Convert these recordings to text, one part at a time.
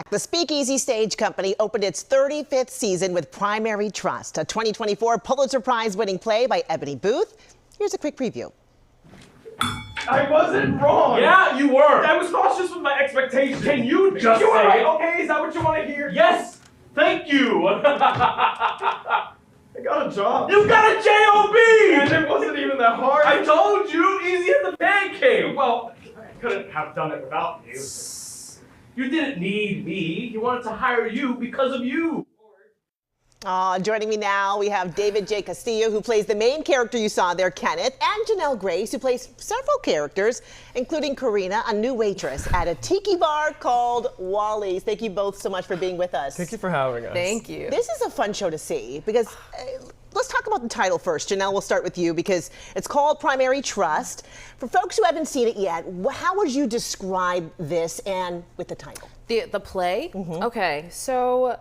The Speakeasy Stage Company opened its 35th season with Primary Trust, a 2024 Pulitzer Prize-winning play by Ebony Booth. Here's a quick preview. I wasn't wrong. Yeah, you were. I was cautious with my expectations. Can you just You were say right. it? Okay, is that what you want to hear? Yes. Thank you. I got a job. You got a And JOB. it wasn't even that hard. I told you, easy as a pancake. Well, I couldn't have done it without you. You didn't need me. He wanted to hire you because of you. Joining me now, we have David J. Castillo, who plays the main character you saw there, Kenneth, and Janelle Grace, who plays several characters, including Karina, a new waitress at a tiki bar called Wally's. Thank you both so much for being with us. Thank you for having us. Thank you. This is a fun show to see because let's talk about the title first. Janelle, we'll start with you because it's called Primary Trust. For folks who haven't seen it yet, how would you describe this and with the title? The play? Mm-hmm. Okay, so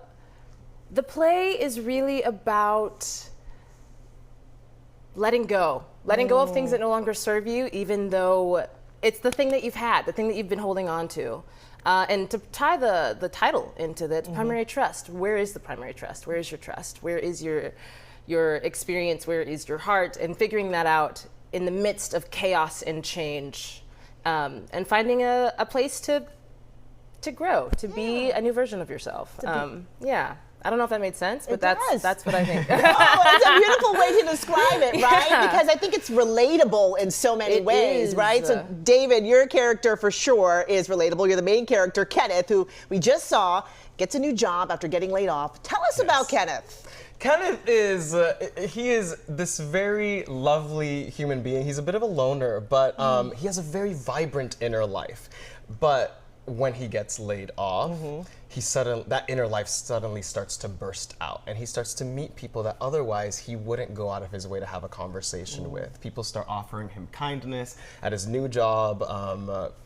the play is really about letting go of things that no longer serve you, even though it's the thing that you've had, the thing that you've been holding on to. And to tie the title into that, Primary Trust. Where is the primary trust? Where is your trust? Where is your experience? Where is your heart? And figuring that out in the midst of chaos and change, and finding a place to grow, to be a new version of yourself. Yeah. I don't know if that made sense, but that's what I think. Oh, it's a beautiful way to describe it, right? Yeah. Because I think it's relatable in so many ways, is. right? So David, your character for sure is relatable. You're the main character, Kenneth, who we just saw gets a new job after getting laid off. Tell us about Kenneth. Kenneth is, he is this very lovely human being. He's a bit of a loner, but he has a very vibrant inner life. But when he gets laid off, that inner life suddenly starts to burst out, and he starts to meet people that otherwise he wouldn't go out of his way to have a conversation with. People start offering him kindness at his new job.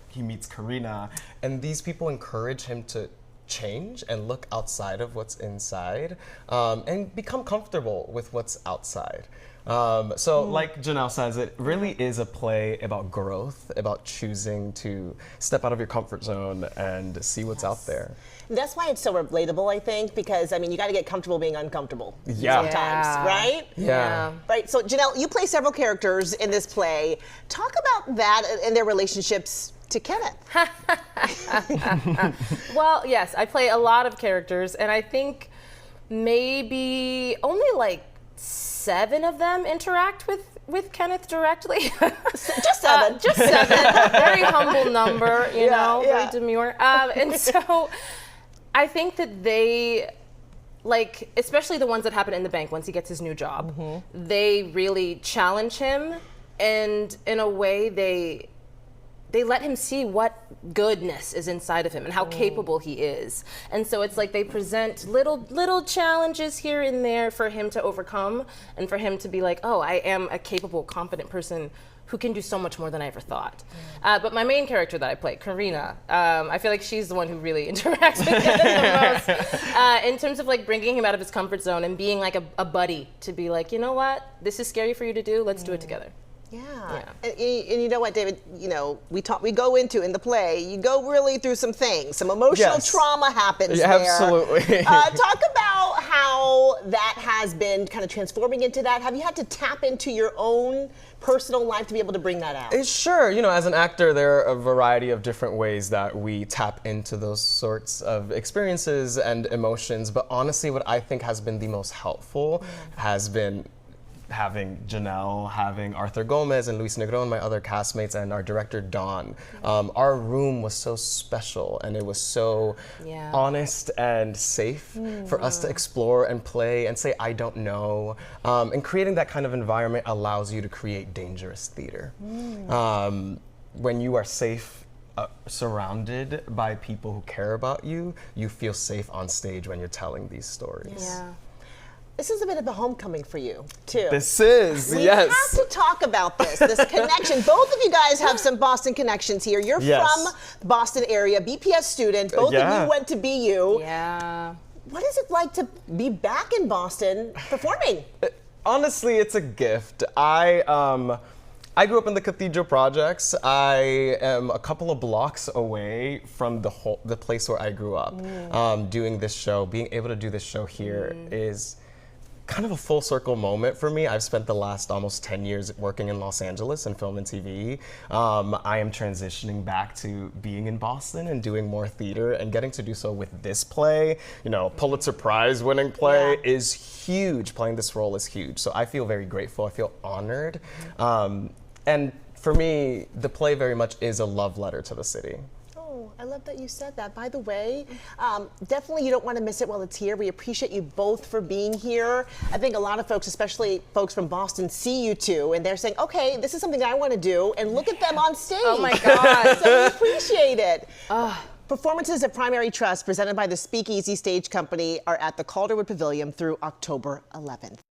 He meets Karina, and these people encourage him to change and look outside of what's inside, and become comfortable with what's outside. So like Janelle says, it really is a play about growth, about choosing to step out of your comfort zone and see what's out there. That's why it's so relatable, I think, because I mean, you got to get comfortable being uncomfortable sometimes, Yeah. right? Yeah. Right. So Janelle, you play several characters in this play. Talk about that and their relationships to Kenneth. Well, yes, I play a lot of characters, and I think maybe only like 7 of them interact with Kenneth directly. Just 7. Just 7. Very humble number, you know, yeah. very demure. And so I think that they, like, especially the ones that happen in the bank once he gets his new job, they really challenge him, and in a way they let him see what goodness is inside of him and how capable he is. And so it's like they present little challenges here and there for him to overcome, and for him to be like, oh, I am a capable, competent person who can do so much more than I ever thought. But my main character that I play, Karina, I feel like she's the one who really interacts with him the most, in terms of like bringing him out of his comfort zone and being like a buddy, to be like, you know what, this is scary for you to do, let's do it together. Yeah. And you know what, David, you know, we go into in the play, you go really through some things, some emotional trauma happens there. Absolutely. Talk about how that has been kind of transforming into that. Have you had to tap into your own personal life to be able to bring that out? Sure, you know, as an actor, there are a variety of different ways that we tap into those sorts of experiences and emotions, but honestly, what I think has been the most helpful has been having Janelle, having Arthur Gomez and Luis Negron, my other castmates, and our director, Dawn. Our room was so special, and it was so honest and safe for us to explore and play and say, I don't know. And creating that kind of environment allows you to create dangerous theater. When you are safe, surrounded by people who care about you, you feel safe on stage when you're telling these stories. Yeah. This is a bit of a homecoming for you, too. This is, we yes. have to talk about this connection. Both of you guys have some Boston connections here. You're from the Boston area, BPS student. Both of you went to BU. Yeah. What is it like to be back in Boston performing? Honestly, it's a gift. I grew up in the Cathedral Projects. I am a couple of blocks away from the place where I grew up. Doing this show, being able to do this show here is kind of a full circle moment for me. I've spent the last almost 10 years working in Los Angeles in film and TV. I am transitioning back to being in Boston and doing more theater, and getting to do so with this play, you know, Pulitzer Prize winning play is huge. Playing this role is huge. So I feel very grateful. I feel honored. And for me, the play very much is a love letter to the city. Oh, I love that you said that. By the way, definitely you don't want to miss it while it's here. We appreciate you both for being here. I think a lot of folks, especially folks from Boston, see you two and they're saying, okay, this is something I want to do, and look at them on stage. Oh my God. So we appreciate it. Performances of Primary Trust presented by the Speakeasy Stage Company are at the Calderwood Pavilion through October 11th.